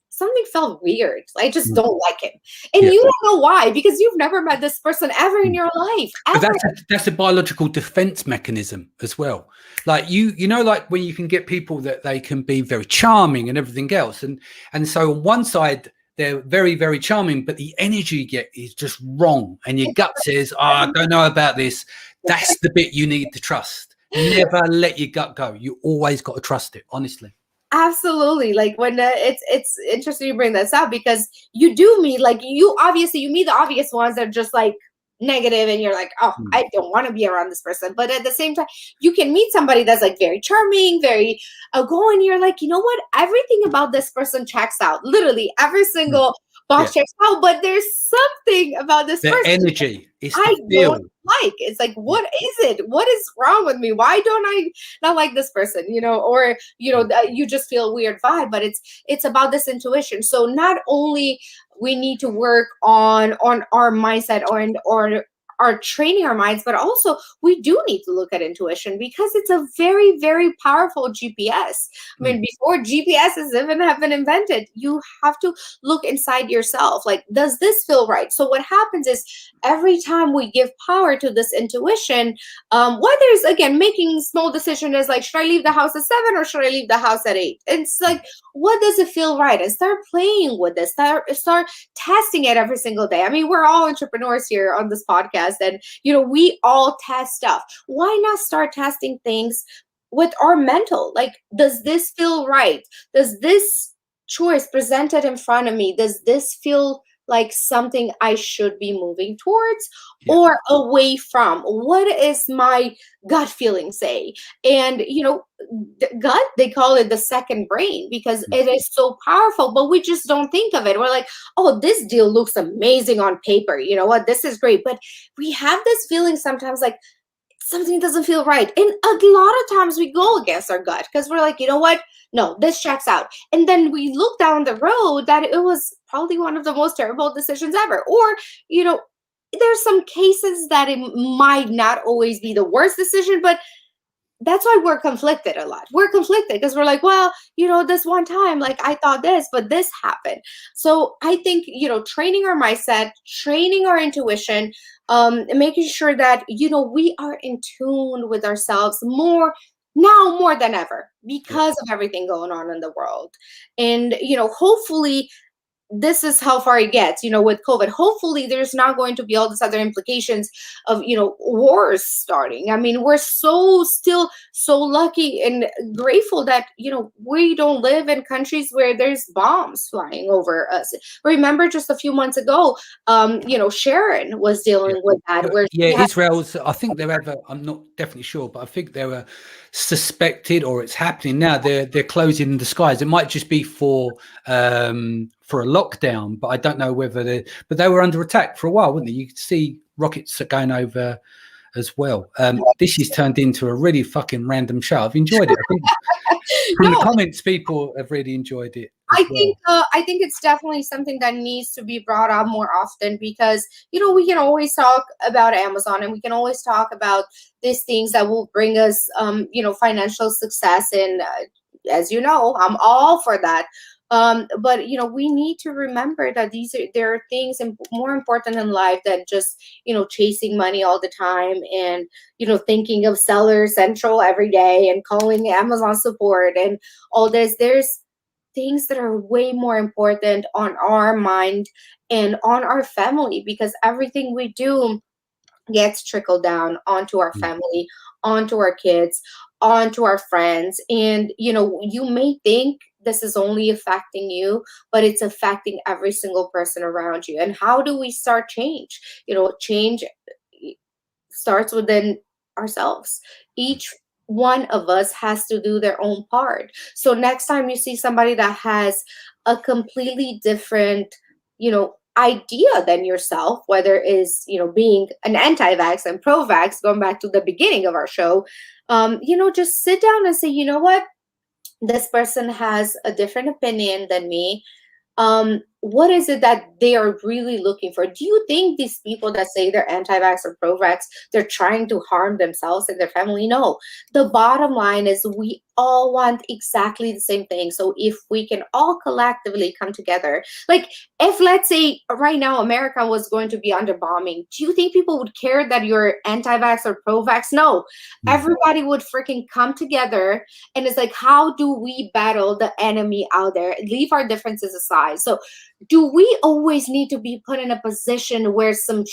Something felt weird. I just don't like him. And you don't know why, because you've never met this person ever in your life. Ever. But that's a biological defense mechanism as well. Like you know, like when you can get people that they can be very charming and everything else. And so on one side, they're very, very charming, but the energy you get is just wrong. And your gut says, oh, I don't know about this. That's the bit you need to trust. Never let your gut go. You always got to trust it, honestly. Absolutely. Like when it's interesting you bring this up, because you do meet, like, you meet the obvious ones that are just like negative, and you're like, oh, I don't want to be around this person. But at the same time, you can meet somebody that's like very charming, very outgoing. You're like, you know what? Everything about this person checks out. Literally every single box checks out. But there's something about this person energy. I don't like. It's like, what is it? What is wrong with me? Why don't I not like this person? Or you just feel weird vibe. But it's about this intuition. So not only we need to work on our mindset or are training our minds, but also we do need to look at intuition, because it's a very, very powerful GPS. I mean, before GPSs even have been invented, you have to look inside yourself. Like, does this feel right? So what happens is, every time we give power to this intuition, whether it's, again, making small decisions as like, should I leave the house at 7 or should I leave the house at 8? It's like, what does it feel right? And start playing with this, start testing it every single day. I mean, we're all entrepreneurs here on this podcast, and we all test stuff. Why not start testing things with our mental? Like, does this feel right? Does this choice presented in front of me, does this feel like something I should be moving towards or away from? What is my gut feeling say? And, gut, they call it the second brain, because it is so powerful, but we just don't think of it. We're like, oh, this deal looks amazing on paper. You know what? This is great. But we have this feeling sometimes like something doesn't feel right. And a lot of times we go against our gut, because we're like, you know what? No, this checks out. And then we look down the road that it was probably one of the most terrible decisions ever. Or, there's some cases that it might not always be the worst decision, but that's why we're conflicted a lot. We're conflicted because we're like, well, this one time, like, I thought this, but this happened. So I think, training our mindset, training our intuition, making sure that, we are in tune with ourselves more than ever, because of everything going on in the world. And, hopefully this is how far it gets, with COVID. Hopefully there's not going to be all these other implications of, wars starting. I mean, we're still so lucky and grateful that, we don't live in countries where there's bombs flying over us. Remember just a few months ago, Sharon was dealing with that. Where Israel's, I think they're I'm not definitely sure, but I think they were suspected, or it's happening now. They're closing the skies. It might just be for a lockdown, but I don't know whether but they were under attack for a while, weren't they? You could see rockets are going over as well. This has turned into a really fucking random show. I've enjoyed it. I think from the comments, people have really enjoyed it. I think it's definitely something that needs to be brought up more often, because we can always talk about Amazon, and we can always talk about these things that will bring us financial success, and as you know, I'm all for that. But we need to remember that there are things more important in life than just chasing money all the time, and thinking of Seller Central every day and calling Amazon support and all this. There's things that are way more important on our mind and on our family, because everything we do gets trickled down onto our family, onto our kids, onto our friends. And you may think this is only affecting you, but it's affecting every single person around you. And how do we start change? Change starts within ourselves. Each one of us has to do their own part. So next time you see somebody that has a completely different, idea than yourself, whether it's, being an anti-vax and pro-vax, going back to the beginning of our show, just sit down and say, you know what? This person has a different opinion than me. What is it that they are really looking for? Do you think these people that say they're anti-vax or pro-vax, they're trying to harm themselves and their family? No. The bottom line is we all want exactly the same thing. So if we can all collectively come together, like if, let's say right now America was going to be under bombing, do you think people would care that you're anti-vax or pro-vax? No. Everybody would freaking come together, and it's like, how do we battle the enemy out there? Leave our differences aside. So do we always need to be put in a position where some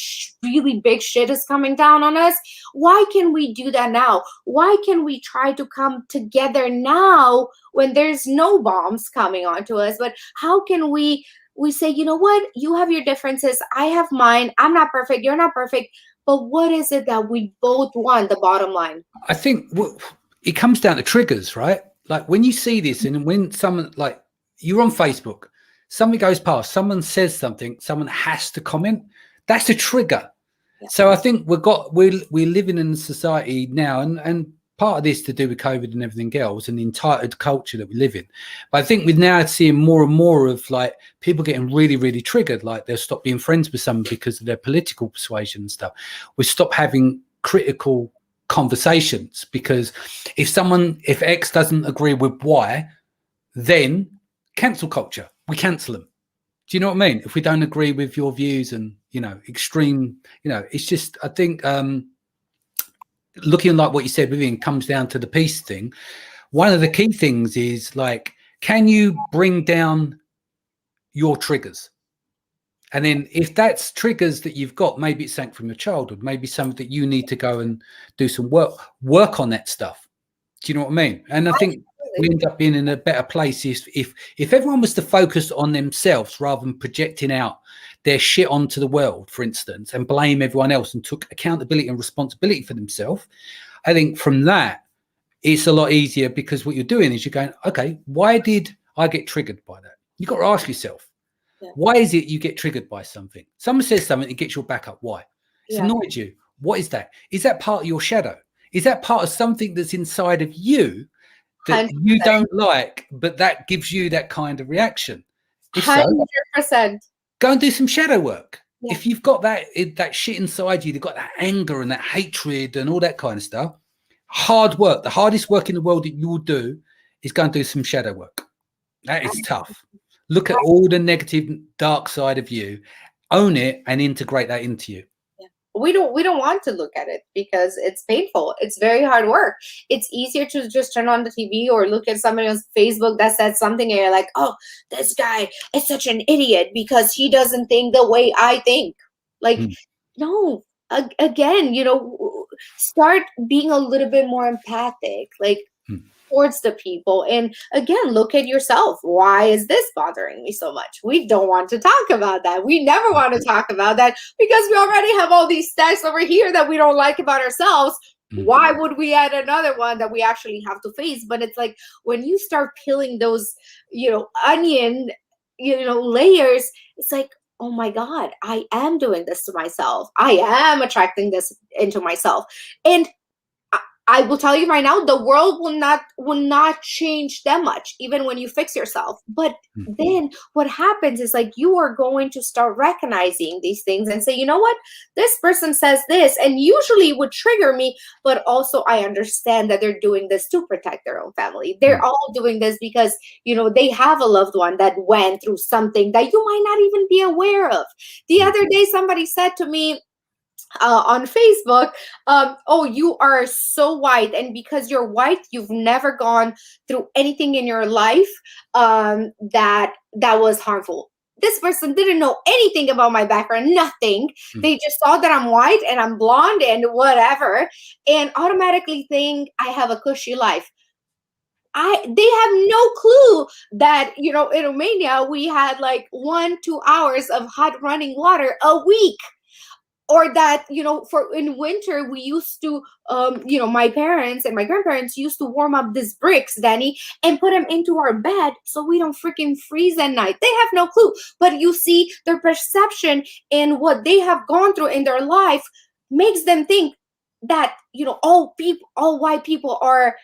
really big shit is coming down on us? Why can we do that now? Why can we try to come together now when there's no bombs coming onto us? But how can we say, you know what, you have your differences, I have mine, I'm not perfect, you're not perfect, but what is it that we both want, the bottom line? I think it comes down to triggers, right? Like when you see this, and when someone, like you're on Facebook, somebody goes past, someone says something, someone has to comment, that's a trigger. Yeah. So I think we're living in a society now, and part of this to do with COVID and everything else, and the entitled culture that we live in. But I think we're now seeing more and more of like people getting really, really triggered, like they'll stop being friends with someone because of their political persuasion and stuff. We stop having critical conversations because if X doesn't agree with Y, then cancel culture, we cancel them. Do you know what I mean? If we don't agree with your views and, extreme, it's just, I think, looking like what you said, Vivian, comes down to the peace thing. One of the key things is like, can you bring down your triggers? And then if that's triggers that you've got, maybe it's something from your childhood, maybe something that you need to go and do some work on that stuff. Do you know what I mean? And I think we end up being in a better place if everyone was to focus on themselves rather than projecting out their shit onto the world, for instance, and blame everyone else and took accountability and responsibility for themselves. I think from that, it's a lot easier, because what you're doing is you're going, okay, why did I get triggered by that? You've got to ask yourself, why is it you get triggered by something? Someone says something, it gets your back up. Why? It's annoyed you. What is that? Is that part of your shadow? Is that part of something that's inside of you that 100%. You don't like, but that gives you that kind of reaction? If 100%. So, go and do some shadow work. Yeah. If you've got that shit inside you, you've got that anger and that hatred and all that kind of stuff, hard work, the hardest work in the world that you will do is go and do some shadow work. That is tough. Look at all the negative, dark side of you, own it, and integrate that into you. We don't want to look at it because it's painful. It's very hard work. It's easier to just turn on the TV or look at somebody on Facebook that said something and you're like, oh, this guy is such an idiot because he doesn't think the way I think. Like, no, again, start being a little bit more empathic, like towards the people. And again, look at yourself. Why is this bothering me so much? We don't want to talk about that. We never want to talk about that because we already have all these stats over here that we don't like about ourselves. Why would we add another one that we actually have to face? But it's like when you start peeling those, onion, layers, it's like, oh my God, I am doing this to myself. I am attracting this into myself. And I will tell you right now, the world will not change that much, even when you fix yourself. But then what happens is like you are going to start recognizing these things and say, you know what, this person says this, and usually it would trigger me, but also I understand that they're doing this to protect their own family. They're all doing this because, they have a loved one that went through something that you might not even be aware of. The other day, somebody said to me, on Facebook, oh, you are so white, and because you're white, you've never gone through anything in your life that was harmful. This person didn't know anything about my background, nothing. They just saw that I'm white and I'm blonde and whatever, and automatically think I have a cushy life. They have no clue that, in Romania, we had like 1-2 hours of hot running water a week. Or that, for in winter, we used to, my parents and my grandparents used to warm up these bricks, Danny, and put them into our bed so we don't freaking freeze at night. They have no clue. But you see, their perception and what they have gone through in their life makes them think that, all white people are,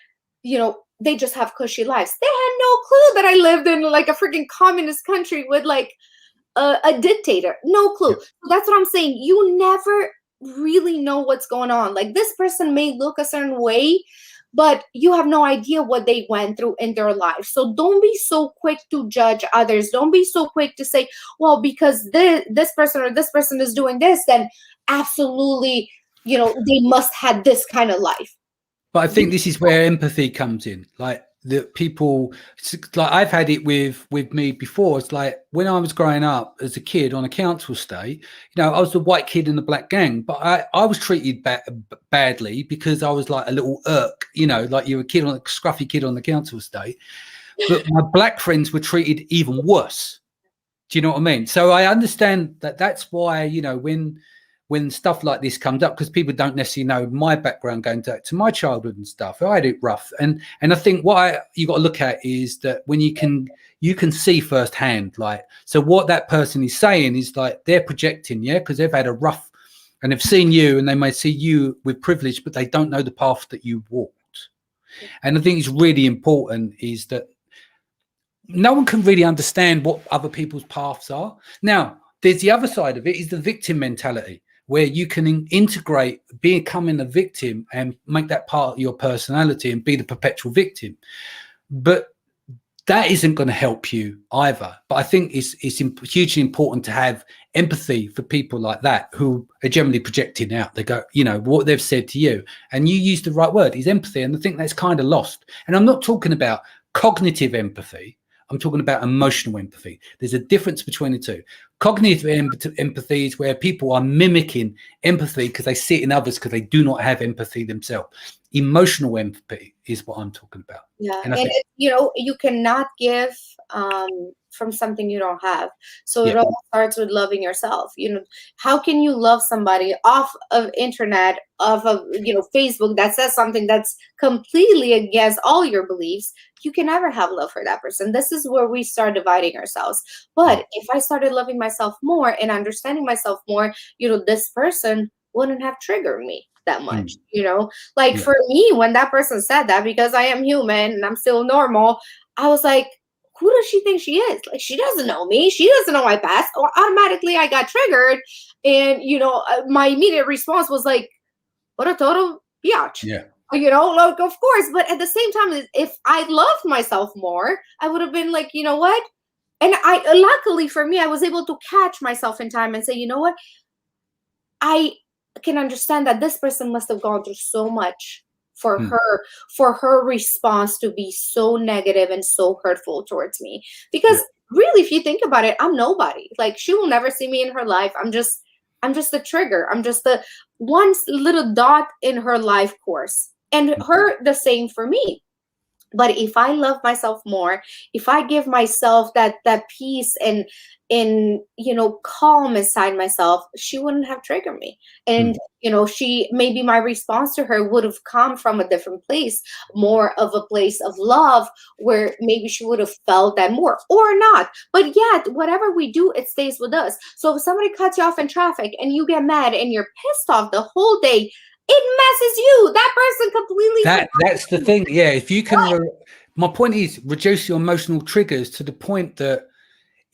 they just have cushy lives. They had no clue that I lived in like a freaking communist country with like a dictator. No clue. So that's what I'm saying. You never really know what's going on. Like this person may look a certain way, but you have no idea what they went through in their life. So don't be so quick to judge others. Don't be so quick to say, well, because this person or this person is doing this, then absolutely, they must have this kind of life. But I think this is where empathy comes in. Like that people, like I've had it with me before. It's like when I was growing up as a kid on a council estate, I was the white kid in the black gang, but I was treated badly because I was like a little irk, like you're a kid on a scruffy kid on the council estate. But my black friends were treated even worse. Do you know what I mean? So I understand that's why, when stuff like this comes up, because people don't necessarily know my background going back to my childhood and stuff. I had it rough. And I think what you got to look at is that when you can see firsthand, like, so what that person is saying is like they're projecting, because they've had a rough, and they've seen you, and they may see you with privilege, but they don't know the path that you walked. And I think it's really important is that no one can really understand what other people's paths are. Now, there's the other side of it is the victim mentality, where you can integrate becoming a victim and make that part of your personality and be the perpetual victim. But that isn't going to help you either. But I think it's hugely important to have empathy for people like that who are generally projecting out. They go, what they've said to you. And you use the right word, is empathy. And I think that's kind of lost. And I'm not talking about cognitive empathy. I'm talking about emotional empathy. There's a difference between the two. Cognitive empathy is where people are mimicking empathy because they see it in others because they do not have empathy themselves. Emotional empathy is what I'm talking about. Yeah, and you cannot give from something you don't have. So it all starts with loving yourself. How can you love somebody off of internet, off of Facebook that says something that's completely against all your beliefs? You can never have love for that person. This is where we start dividing ourselves. But if I started loving myself more and understanding myself more, this person wouldn't have triggered me that much. For me, when that person said that, because I am human and I'm still normal, I was like, who does she think she is? Like, she doesn't know me. She doesn't know my past. Or automatically I got triggered. And, my immediate response was like, what a total biatch. Yeah. Like, of course. But at the same time, if I loved myself more, I would have been like, you know what? And luckily for me, I was able to catch myself in time and say, you know what? I can understand that this person must have gone through so much for her response to be so negative and so hurtful towards me. Because really, if you think about it, I'm nobody. Like, she will never see me in her life. I'm just a trigger. I'm just the one little dot in her life course, and her the same for me. But if I love myself more, if I give myself that peace and calm inside myself, she wouldn't have triggered me. And she, maybe my response to her would have come from a different place, more of a place of love, where maybe she would have felt that more, or not. But yet, whatever we do, it stays with us. So if somebody cuts you off in traffic and you get mad and you're pissed off the whole day, it messes you. That person completely. That's the thing. Yeah. If you can, my point is reduce your emotional triggers to the point that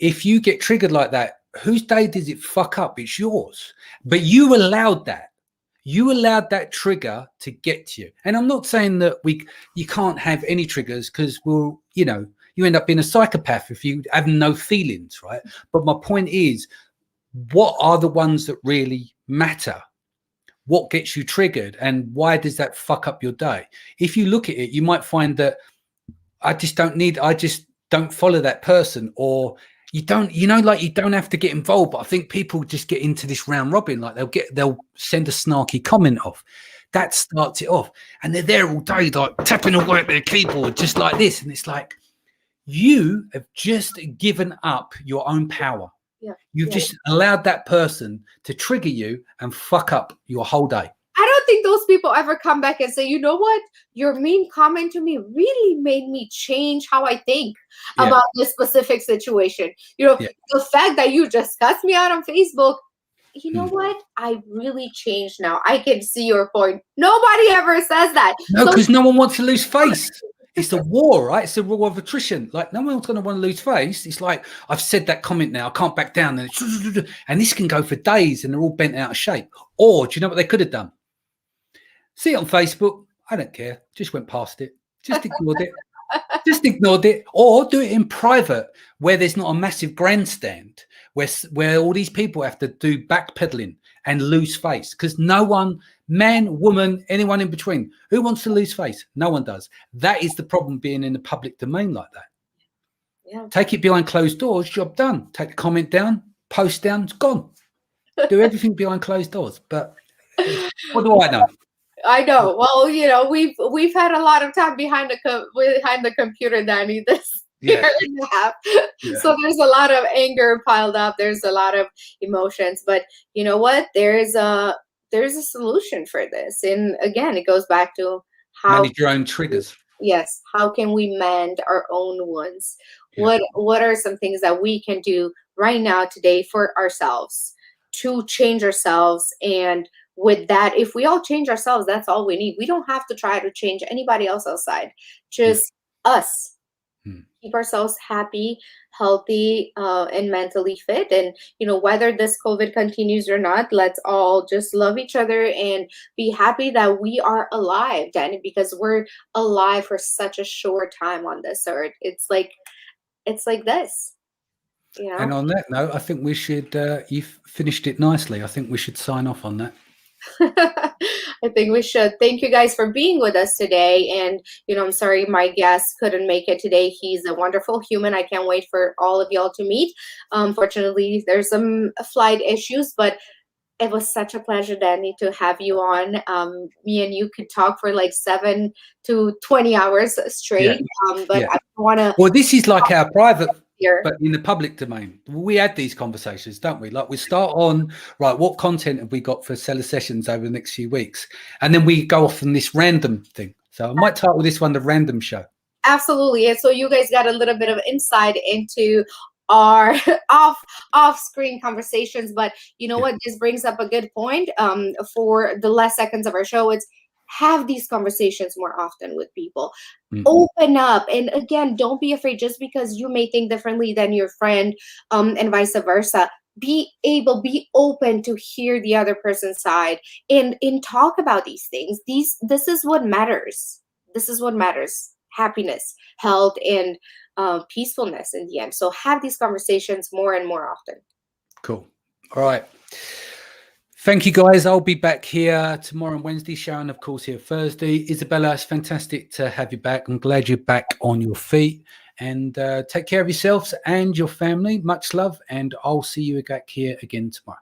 if you get triggered like that, whose day does it fuck up? It's yours. But you allowed that. You allowed that trigger to get to you. And I'm not saying that you can't have any triggers, because you end up being a psychopath if you have no feelings, right? But my point is, what are the ones that really matter? What gets you triggered, and why does that fuck up your day? If you look at it, you might find that I just don't follow that person, or you don't have to get involved. But I think people just get into this round robin, like they'll send a snarky comment off. That starts it off, and they're there all day, like tapping away at their keyboard, just like this. And it's like, you have just given up your own power. You've just allowed that person to trigger you and fuck up your whole day. I don't think those people ever come back and say, you know what? Your mean comment to me really made me change how I think about this specific situation. The fact that you just cussed me out on Facebook, you know what? I really changed now. I can see your point. Nobody ever says that. No, because no one wants to lose face. It's a war, right? It's a war of attrition. Like, no one's going to want to lose face. It's like, I've said that comment now, I can't back down. And this can go for days, and they're all bent out of shape. Or do you know what they could have done? See it on Facebook. I don't care. Just went past it. Just ignored it. Just ignored it. Or do it in private, where there's not a massive grandstand, where all these people have to do backpedaling and lose face, because no one, man, woman, anyone in between, who wants to lose face? No one does. That is the problem being in the public domain like that. Yeah. Take it behind closed doors, job done. Take the comment down, post down, it's gone. Do everything behind closed doors. But what do I know? I know. Well, you know, we've had a lot of time behind the computer, Danny, this year and a half. Yeah. So there's a lot of anger piled up. There's a lot of emotions. But you know what? There's a solution for this. And again, it goes back to how manage your own triggers. Yes. How can we mend our own wounds? Yeah. What are some things that we can do right now today for ourselves to change ourselves? And with that, if we all change ourselves, that's all we need. We don't have to try to change anybody else outside, just us. Keep ourselves happy, healthy, and mentally fit. And, you know, whether this COVID continues or not, let's all just love each other and be happy that we are alive, Danny, because we're alive for such a short time on this earth. It's like this. You know? And on that note, I think we should, you've finished it nicely. I think we should sign off on that. I think we should. Thank you guys for being with us today. And, you know, I'm sorry my guest couldn't make it today. He's a wonderful human. I can't wait for all of y'all to meet. Unfortunately, there's some flight issues, but it was such a pleasure, Danny, to have you on. Me and you could talk for like 7 to 20 hours straight. But I want to. Well, this is like our private, but in the public domain. We had these conversations, don't we? Like we start on, right, what content have we got for seller sessions over the next few weeks? And then we go off on this random thing. So I might title this one The Random Show. Absolutely. And so you guys got a little bit of insight into our off-screen conversations. But you know what? This brings up a good point for the last seconds of our show. It's have these conversations more often with people. Open up. And again, don't be afraid just because you may think differently than your friend and vice versa. Be open to hear the other person's side and talk about these things. This is what matters. This is what matters. Happiness, health, and peacefulness in the end. So have these conversations more and more often. Cool. All right. Thank you, guys. I'll be back here tomorrow and Wednesday. Sharon, of course, here Thursday. Isabella, it's fantastic to have you back. I'm glad you're back on your feet. And take care of yourselves and your family. Much love. And I'll see you back here again tomorrow.